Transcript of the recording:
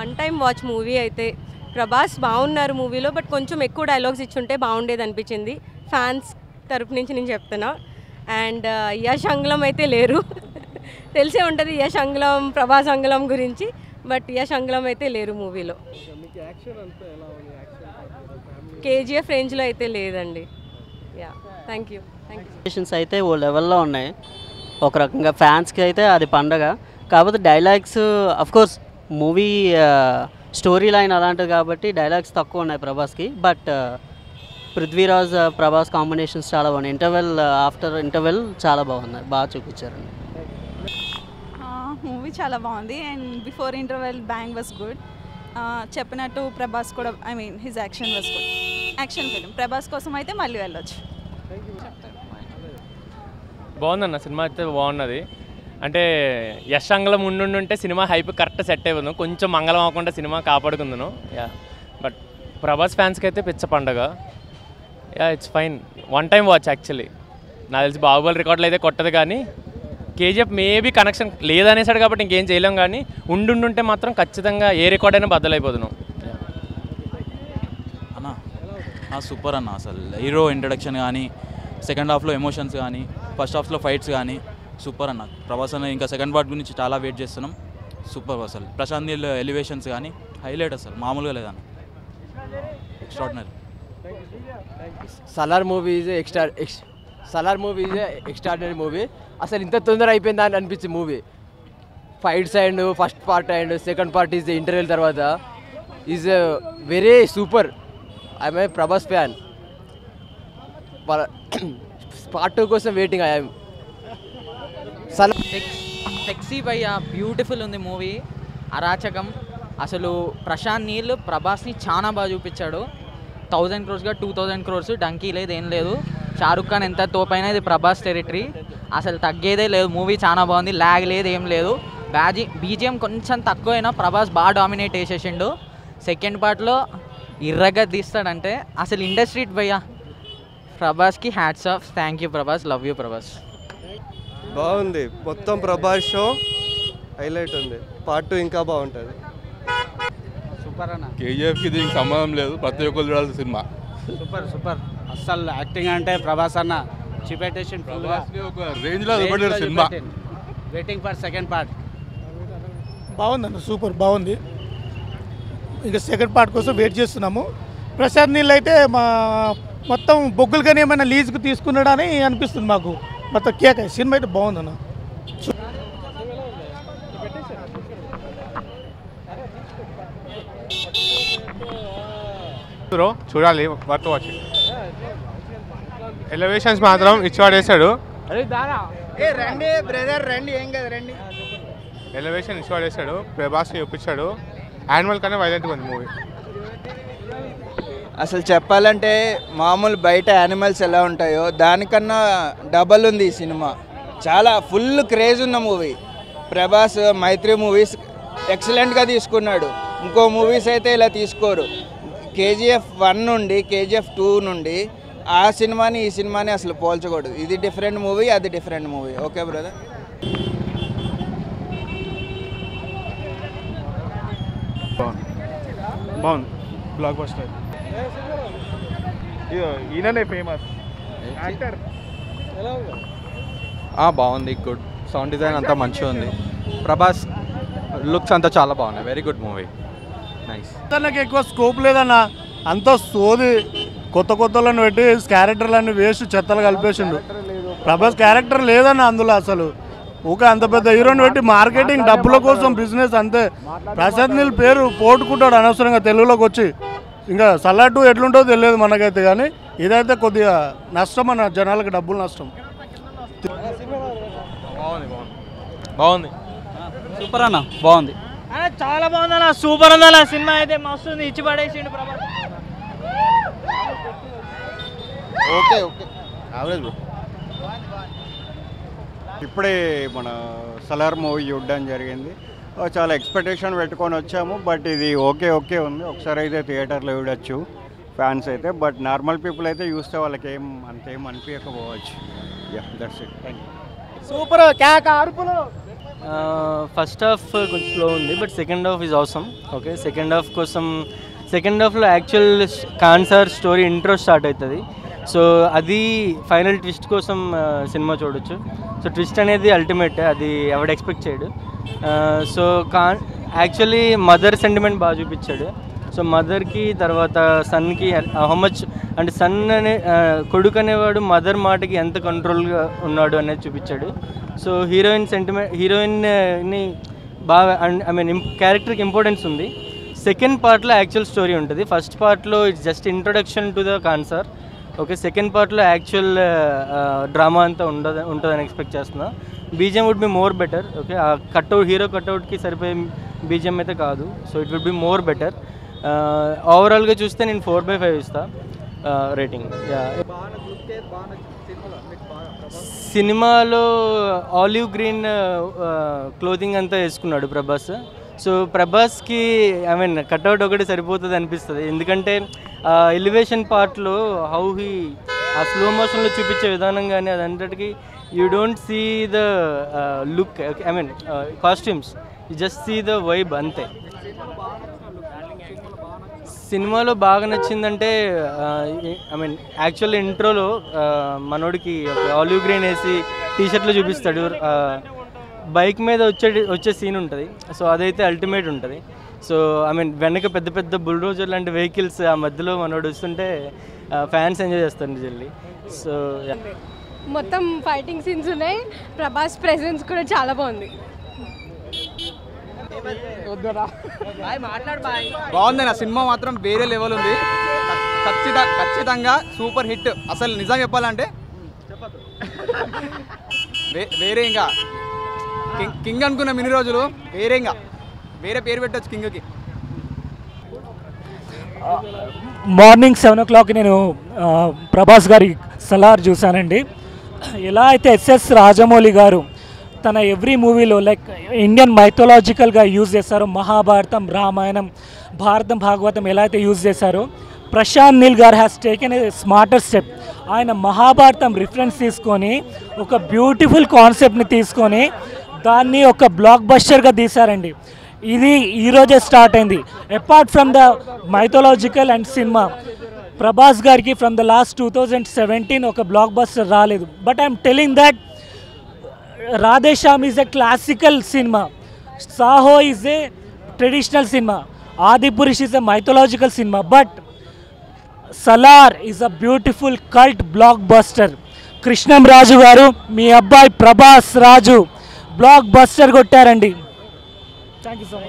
One time watch movie అయితే ప్రభాస్ బాగున్నారు మూవీలో, బట్ కొంచెం ఎక్కువ డైలాగ్స్ ఇచ్చుంటే బాగుండేది అనిపించింది. ఫ్యాన్స్ తరపు నుంచి నేను చెప్తున్నా. అండ్ యష్ అంగళం అయితే లేరు. తెలిసే ఉంటుంది యష్ అంగళం ప్రభాస్ అంగళం గురించి, బట్ యష్ అంగళం అయితే లేరు మూవీలో. కేజీఎఫ్ రేంజ్లో అయితే లేదండి. Yeah, thank you. అయితే ఓ లెవెల్లో ఉన్నాయి. ఒక రకంగా ఫ్యాన్స్కి అయితే అది పండగ. కాకపోతే dialogues of course movie story line అలాంటిది కాబట్టి డైలాగ్స్ తక్కువ ఉన్నాయి ప్రభాస్కి. బట్ పృథ్వీరాజ్ ప్రభాస్ కాంబినేషన్స్ చాలా బాగున్నాయి. ఆఫ్టర్ ఇంటర్వెల్ చాలా బాగున్నాయి, బాగా చూపించారండి. మూవీ చాలా బాగుంది. And before interval bang was good. చెప్పినట్టు ప్రభాస్ కూడా his action was good. Action film Prabhas కోసం అయితే మళ్ళీ వెళ్ళొచ్చు. బాగుందన్న సినిమా అయితే బాగున్నది. అంటే యష్ అంగళం ఉండుంటే సినిమా హైప్ కరెక్ట్ సెట్ అయిపోతుంది. కొంచెం మంగళం అవ్వకుండా సినిమా కాపాడుకుందును. యా, బట్ ప్రభాస్ ఫ్యాన్స్కి అయితే పిచ్చ పండగ. Yeah, it's fine, one time watch actually. నాకు తెలిసి బాహుబలి రికార్డులు అయితే కొట్టదు, కానీ కేజీఎఫ్ మేబీ కనెక్షన్ లేదనేసాడు కాబట్టి ఇంకేం చేయలేం. కానీ ఉండుంటే మాత్రం ఖచ్చితంగా ఏ రికార్డ్ అయినా బద్దలైపోతున్నాం. అన్న సూపర్ అన్న. అసలు హీరో ఇంట్రడక్షన్ కానీ, సెకండ్ హాఫ్లో ఎమోషన్స్ కానీ, ఫస్ట్ హాఫ్లో ఫైట్స్ కానీ సూపర్ అన్న. ప్రభాస్ అన్న ఇంకా సెకండ్ పార్ట్ గురించి చాలా వెయిట్ చేస్తున్నాం. సూపర్ అసలు. ప్రశాంత్ నీల్ ఎలివేషన్స్ కానీ హైలైట్, అసలు మామూలుగా లేదన్న, extraordinary. Salaar movie is extraordinary movie. అసలు ఇంత తొందర అయిపోయిందా అని అనిపించింది movie. Fights and first part and second part is interval తర్వాత is very super. I'm a Prabhas fan. Part 2 కోసం వెయిటింగ్. ఐఎమ్ సెక్సీ భయ్యా, బ్యూటిఫుల్ ఉంది మూవీ. అరాచకం అసలు. ప్రశాంత్ నీల్ ప్రభాస్ని చాలా బాగా చూపించాడు. 1000 crores 2000 crores డంకీ లేదు, ఏం లేదు. షారుఖ్ ఖాన్ ఎంత తోపైనా ఇది ప్రభాస్ టెరిటరీ, అసలు తగ్గేదే లేదు. మూవీ చాలా బాగుంది, ల్యాగ్ లేదు, ఏం లేదు. బీజిఎం కొంచెం తక్కువైనా ప్రభాస్ బాగా డామినేట్ చేసేసిండు. సెకండ్ పార్ట్లో ఇర్రగా తీస్తాడంటే అసలు ఇండస్ట్రీ భయ్యా. ప్రభాస్కి hats off. Thank you Prabhas, love you Prabhas. బాగుంది, మొత్తం ప్రభాస్ షో హైలైట్ ఉంది. పార్ట్ 2 ఇంకా బాగుంటుంది. సూపర్ అన్న. కేజీఎఫ్కి దీనికి సంబంధం లేదు, ప్రతి ఒక్కరు చూడాల్సిన సినిమా. సూపర్ అస్సలు. యాక్టింగ్ అంటే ప్రభాస్ అన్న చూపెట్టేషన్ ఒక రేంజ్లో cinema. Waiting for second part. బాగుందన్న, సూపర్ బాగుంది. ఇంకా సెకండ్ పార్ట్ కోసం వెయిట్ చేస్తున్నాము. ప్రశాంత్ నీళ్ళు అయితే మొత్తం బొగ్గులు కానీ ఏమైనా లీజుకు తీసుకున్నాడని అనిపిస్తుంది మాకు. మొత్తం కేక్ సినిమా అయితే బాగుందన్న. చూడాలి, వర్త్ వాచింగ్. ఎలివేషన్స్ మాత్రం ఇచ్చివాడేశాడు. రండి బ్రదర్ రండి, ఏం కదా రండి. ఎలివేషన్ ఇచ్చివాడేశాడు, ప్రభాస్కి చూపించాడు. యానిమల్ కన్నా వైలెంట్గా ఉంది మూవీ. అసలు చెప్పాలంటే మామూలు బయట యానిమల్స్ ఎలా ఉంటాయో దానికన్నా డబల్ ఉంది ఈ సినిమా. చాలా ఫుల్ క్రేజ్ ఉన్న మూవీ. ప్రభాస్ మైత్రి మూవీస్ ఎక్సలెంట్గా తీసుకున్నాడు. ఇంకో మూవీస్ అయితే ఇలా తీసుకోరు. కేజీఎఫ్ 1 నుండి కేజీఎఫ్ 2 నుండి ఆ సినిమాని ఈ సినిమాని అసలు పోల్చకూడదు. ఇది డిఫరెంట్ మూవీ, అది డిఫరెంట్ మూవీ. Okay brother. బాగుంది, బ్లాక్ బస్టర్. ఈయననే ఫేమస్ యాక్టర్. బాగుంది, గుడ్. సౌండ్ డిజైన్ అంతా మంచిగా ఉంది. ప్రభాస్ లుక్స్ అంతా చాలా బాగున్నాయి. Very good movie, nice. తనకి ఎక్కువ స్కోప్ లేదన్న, అంత సోది. కొత్తలను పెట్టి క్యారెక్టర్లన్నీ వేస్ట్ చెత్తలు కలిపేసిండు. ప్రభాస్ క్యారెక్టర్ లేదన్న అందులో అసలు. ఊక అంత పెద్ద హీరోని పెట్టి మార్కెటింగ్, డబ్బుల కోసం బిజినెస్ అంతే. ప్రశాంత్ నీల్ పేరు పోటుకుంటాడు అనవసరంగా తెలుగులోకి వచ్చి. ఇంకా సలార్ 2 ఎట్లుంటుందో తెలియదు మనకైతే, కానీ ఇదైతే కొద్దిగా నష్టం అన్న, జనాలకి డబ్బులు నష్టం. బాగుంది, సూపర్ అన్న, బాగుంది. చాలా బాగుంది అన్న, సూపర్ ఉంది అన్న. సినిమా అయితే మస్తు ఉంది, ఇచ్చి పడేసిండు ప్రభాస్. Okay average bro. ఇప్పుడే మన సలార్ మూవీ చూడడం జరిగింది. చాలా ఎక్స్పెక్టేషన్ పెట్టుకొని వచ్చాము, బట్ ఇది ఓకే ఉంది. ఒకసారి అయితే థియేటర్లో చూడొచ్చు ఫ్యాన్స్ అయితే, బట్ నార్మల్ పీపుల్ అయితే చూస్తే వాళ్ళకి అంతేం అనిపించకపోవచ్చు. Yeah, that's it. Thank you. Super, కేక అరుపులు. ఫస్ట్ హాఫ్ కొంచెం స్లో ఉంది, బట్ సెకండ్ హాఫ్ ఈజ్ అవసరం. ఓకే, సెకండ్ హాఫ్ కోసం సెకండ్ హాఫ్లో actual Khansaar story intro start అవుతుంది. సో అది ఫైనల్ ట్విస్ట్ కోసం సినిమా చూడొచ్చు. సో ట్విస్ట్ అనేది అల్టిమేట్, అది ఎవడు ఎక్స్పెక్ట్ చేయడు. సో యాక్చువల్లీ మదర్ సెంటిమెంట్ బాగా చూపించాడు. సో మదర్కి తర్వాత సన్కి హౌ మచ్ అంటే సన్ అనే కొడుకు అనేవాడు మదర్ మాటకి ఎంత కంట్రోల్గా ఉన్నాడు అనేది చూపించాడు. సో హీరోయిన్ని బాగా ఐ మీన్ క్యారెక్టర్కి ఇంపార్టెన్స్ ఉంది. సెకండ్ పార్ట్లో యాక్చువల్ స్టోరీ ఉంటుంది. ఫస్ట్ పార్ట్లో it's just introduction to the cancer. Okay, second పార్ట్లో యాక్చువల్ డ్రామా అంతా ఉంటుందని ఎక్స్పెక్ట్ చేస్తున్నా. BGM would be more better. Okay, ఆ కట్అవుట్ హీరో కట్అవుట్కి సరిపోయే బీజిఎం అయితే కాదు. So it would be more better. ఓవరాల్గా చూస్తే నేను 4/5 ఇస్తా రేటింగ్. సినిమాలో ఆలివ్ గ్రీన్ క్లోతింగ్ అంతా వేసుకున్నాడు ప్రభాస్. సో ప్రభాస్కి ఐ మీన్ కట్అవుట్ ఒకటి సరిపోతుంది అనిపిస్తుంది. ఎందుకంటే ఎలివేషన్ పార్ట్లో హౌ హీ ఆ స్లో మోషన్లో చూపించే విధానం కానీ అదంతటికి you don't see the look, I mean costumes, you just see the vibe అంతే. సినిమాలో బాగా నచ్చిందంటే ఐ మీన్ యాక్చువల్ ఇంట్రోలో మనోడికి ఆలివ్ గ్రీన్ వేసి టీషర్ట్లో చూపిస్తాడు, బైక్ మీద వచ్చే సీన్ ఉంటుంది. సో అదైతే అల్టిమేట్ ఉంటుంది. సో ఐ మీన్ వెనక పెద్ద పెద్ద బుల్డోజర్ లాంటి వెహికల్స్ ఆ మధ్యలో మనోడు వస్తుంటే ఫ్యాన్స్ ఎంజాయ్ చేస్తారు నిజంగా. సో మొత్తం ఫైటింగ్ సీన్స్ ఉన్నాయి, ప్రభాస్ ప్రెజెన్స్ కూడా చాలా బాగుంది. బాగుంది నా సినిమా మాత్రం వేరే లెవెల్ ఉంది. ఖచ్చితంగా సూపర్ హిట్. అసలు నిజం చెప్పాలంటే వేరే ఇంకా కింగ్ అనుకున్నాం ఇన్ని రోజులు, వేరే పేరు పెట్టచ్చు కింగ్కి. మార్నింగ్ 7 o'clock నేను ప్రభాస్ గారి సలార్ చూశానండి. ఎలా అయితే ఎస్ఎస్ రాజమౌళి గారు తన ఎవ్రీ మూవీలో లైక్ ఇండియన్ మైథలాజికల్గా యూజ్ చేశారో, మహాభారతం, రామాయణం, భారతం, భాగవతం ఎలా అయితే యూజ్ చేశారో, ప్రశాంత్ నీల్ గారు has taken a smarter step. ఆయన మహాభారతం రిఫరెన్స్ తీసుకొని ఒక బ్యూటిఫుల్ కాన్సెప్ట్ని తీసుకొని దాన్ని ఒక బ్లాక్ బస్టర్గా తీశారండి. ఇది ఈరోజే స్టార్ట్ అయింది. Apart from the mythological and సినిమా, ప్రభాస్ గారికి ఫ్రమ్ ద లాస్ట్ 2017 ఒక బ్లాక్ బస్టర్ రాలేదు. But I'm telling that Radhe Shyam is a classical సినిమా, సాహో ఈజ్ ఏ ట్రెడిషనల్ సినిమా, ఆదిపురుష్ ఈజ్ ఎ మైథలాజికల్ సినిమా, but Salaar is a beautiful cult blockbuster. Krishnam Raju garu, మీ అబ్బాయి ప్రభాస్ రాజు బ్లాక్ బస్టర్ కొట్టారండి. Thank you so much.